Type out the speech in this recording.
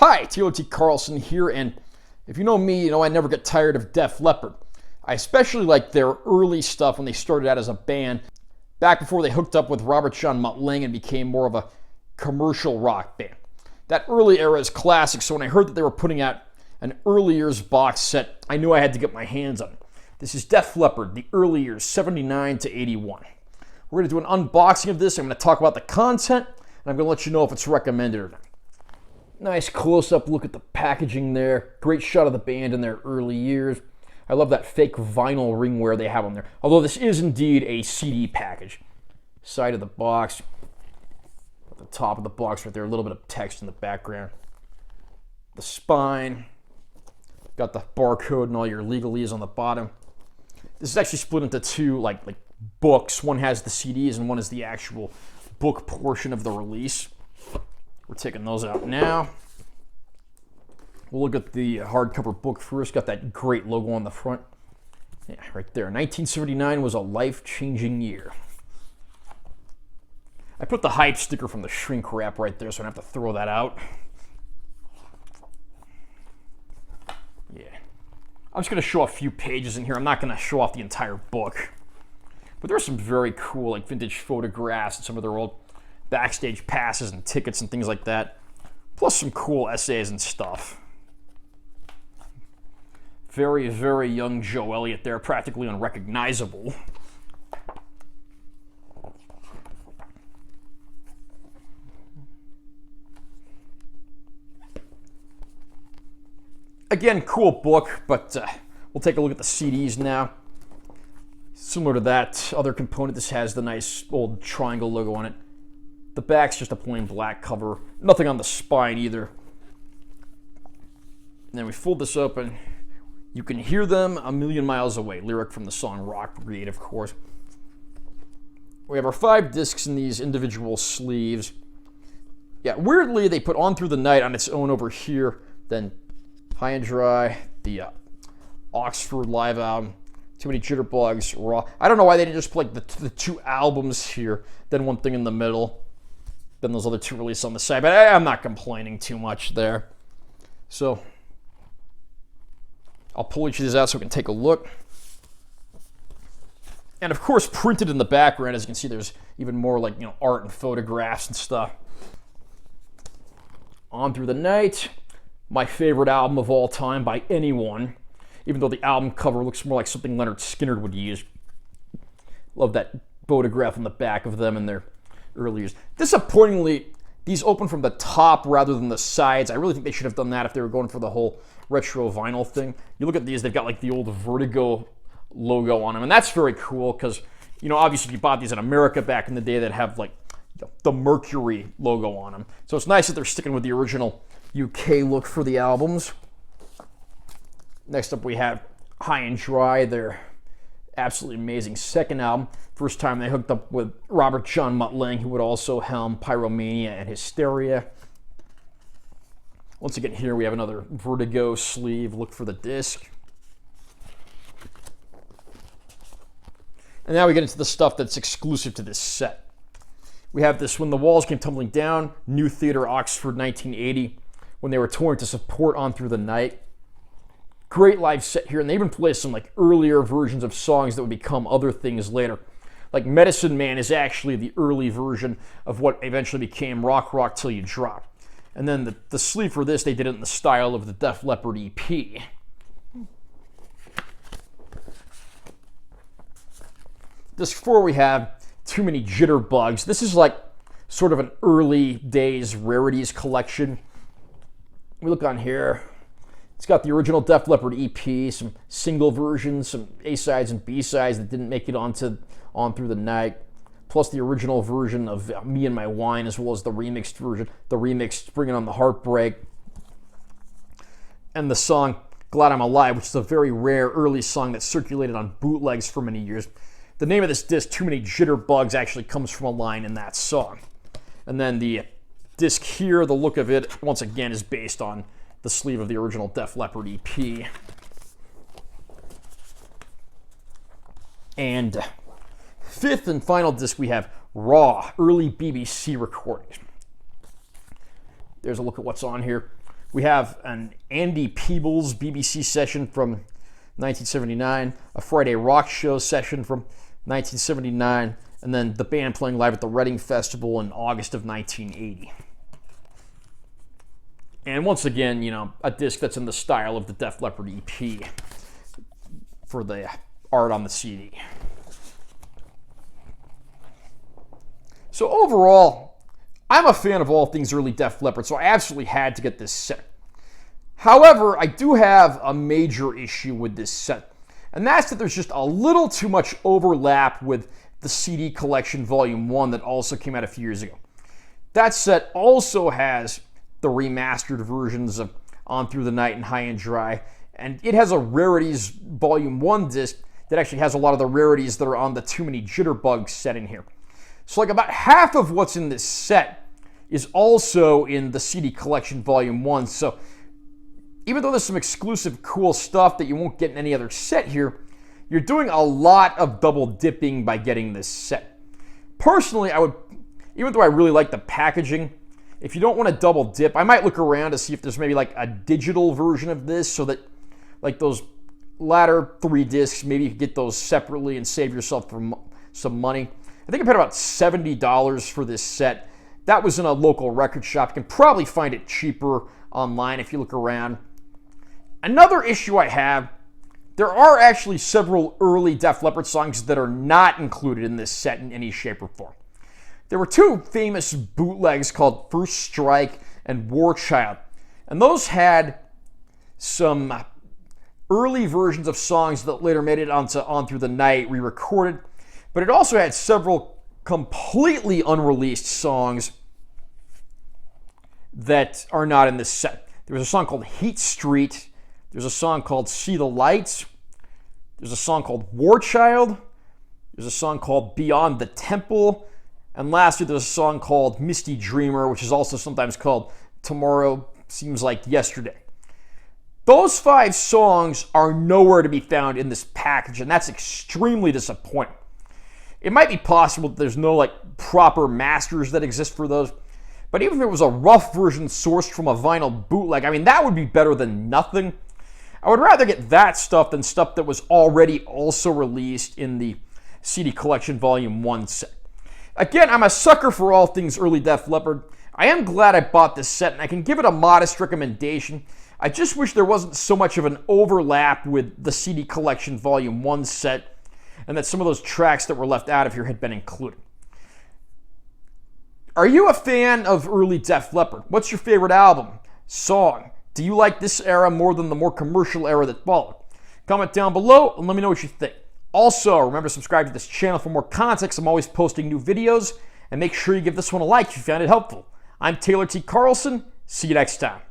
Hi, T.O.T. Carlson here, and if you know me, you know I never get tired of Def Leppard. I especially like their early stuff when they started out as a band, back before they hooked up with Robert John Mutt-Lange and became more of a commercial rock band. That early era is classic, so when I heard that they were putting out an Early Years box set, I knew I had to get my hands on it. This is Def Leppard, the Early Years, 79 to 81. We're going to do an unboxing of this. I'm going to talk about the content, and I'm going to let you know if it's recommended or not. Nice close-up look at the packaging there. Great shot of the band in their early years. I love that fake vinyl ringwear they have on there. Although this is indeed a CD package. Side of the box. At the top of the box right there, a little bit of text in the background. The spine. Got the barcode and all your legalese on the bottom. This is actually split into two like books. One has the CDs and one is the actual book portion of the release. We're taking those out now. We'll look at the hardcover book first. Got that great logo on the front. Yeah, right there. 1979 was a life-changing year. I put the hype sticker from the shrink wrap right there, so I don't have to throw that out. Yeah. I'm just going to show a few pages in here. I'm not going to show off the entire book. But there's some very cool like vintage photographs and some of their old backstage passes and tickets and things like that. Plus some cool essays and stuff. Very, very young Joe Elliott there, practically unrecognizable. Again, cool book, but we'll take a look at the CDs now. Similar to that other component, this has the nice old triangle logo on it. The back's just a plain black cover. Nothing on the spine either. And then we fold this open. You can hear them a million miles away. Lyric from the song Rock Brigade, of course. We have our 5 discs in these individual sleeves. Yeah, weirdly, they put On Through the Night on its own over here. Then High and Dry, the Oxford live album, Too Many Jitterbugs, Raw. I don't know why they didn't just put like the 2 albums here, then one thing in the middle. Then those other 2 released on the side, but I'm not complaining too much there. So I'll pull each of these out so we can take a look. And of course, printed in the background, as you can see, there's even more like art and photographs and stuff. On Through the Night, my favorite album of all time by anyone, even though the album cover looks more like something Leonard Skinner would use. Love that photograph on the back of them and their early years. Disappointingly, these open from the top rather than the sides. I really think they should have done that if they were going for the whole retro vinyl thing. You look at these, they've got like the old Vertigo logo on them, and that's very cool because, obviously if you bought these in America back in the day, they'd have like the Mercury logo on them. So it's nice that they're sticking with the original UK look for the albums. Next up we have High and Dry, their absolutely amazing second album. First time they hooked up with Robert John Mutt-Lange, who would also helm Pyromania and Hysteria. Once again, here we have another Vertigo sleeve. Look for the disc. And now we get into the stuff that's exclusive to this set. We have this When the Walls Came Tumbling Down, New Theatre, Oxford, 1980, when they were touring to support On Through the Night. Great live set here, and they even play some like earlier versions of songs that would become other things later. Like Medicine Man is actually the early version of what eventually became Rock Rock Till You Drop. And then the sleeve for this, they did it in the style of the Def Leppard EP. Disc 4 we have Too Many Jitterbugs. This is like sort of an early days rarities collection. We look on here. It's got the original Def Leppard EP, some single versions, some A-sides and B-sides that didn't make it onto On Through the Night, plus the original version of Me and My Wine, as well as the remixed version, the remixed Bringing on the Heartbreak, and the song Glad I'm Alive, which is a very rare early song that circulated on bootlegs for many years. The name of this disc, Too Many Jitterbugs, actually comes from a line in that song. And then the disc here, the look of it, once again, is based on the sleeve of the original Def Leppard EP. And fifth and final disc, we have Raw, early BBC recordings. There's a look at what's on here. We have an Andy Peebles BBC session from 1979, a Friday Rock Show session from 1979, and then the band playing live at the Reading Festival in August of 1980. And once again, you know, a disc that's in the style of the Def Leppard EP for the art on the CD. So overall, I'm a fan of all things early Def Leppard, so I absolutely had to get this set. However, I do have a major issue with this set, and that's that there's just a little too much overlap with the CD Collection Volume 1 that also came out a few years ago. That set also has the remastered versions of On Through the Night and High and Dry, and it has a Rarities Volume 1 disc that actually has a lot of the rarities that are on the Too Many Jitterbugs set in here. So like about half of what's in this set is also in the CD Collection Volume 1, so even though there's some exclusive cool stuff that you won't get in any other set here, you're doing a lot of double dipping by getting this set. Personally, I would, even though I really like the packaging, if you don't want to double dip, I might look around to see if there's maybe like a digital version of this so that like those latter 3 discs, maybe you could get those separately and save yourself some money. I think I paid about $70 for this set. That was in a local record shop. You can probably find it cheaper online if you look around. Another issue I have, there are actually several early Def Leppard songs that are not included in this set in any shape or form. There were 2 famous bootlegs called First Strike and War Child, and those had some early versions of songs that later made it onto On Through the Night, re-recorded, but it also had several completely unreleased songs that are not in this set. There was a song called Heat Street, there's a song called See the Lights, there's a song called War Child, there's a song called Beyond the Temple, and lastly there's a song called Misty Dreamer, which is also sometimes called Tomorrow Seems Like Yesterday. Those 5 songs are nowhere to be found in this package, and that's extremely disappointing. It might be possible that there's no like proper masters that exist for those, but even if it was a rough version sourced from a vinyl bootleg, I mean, that would be better than nothing. I would rather get that stuff than stuff that was already also released in the CD Collection Volume 1 set. Again, I'm a sucker for all things early Def Leppard. I am glad I bought this set, and I can give it a modest recommendation. I just wish there wasn't so much of an overlap with the CD Collection Volume 1 set, and that some of those tracks that were left out of here had been included. Are you a fan of early Def Leppard? What's your favorite album? Song? Do you like this era more than the more commercial era that followed? Comment down below and let me know what you think. Also, remember to subscribe to this channel for more content. I'm always posting new videos, and make sure you give this one a like if you found it helpful. I'm Taylor T. Carlson. See you next time.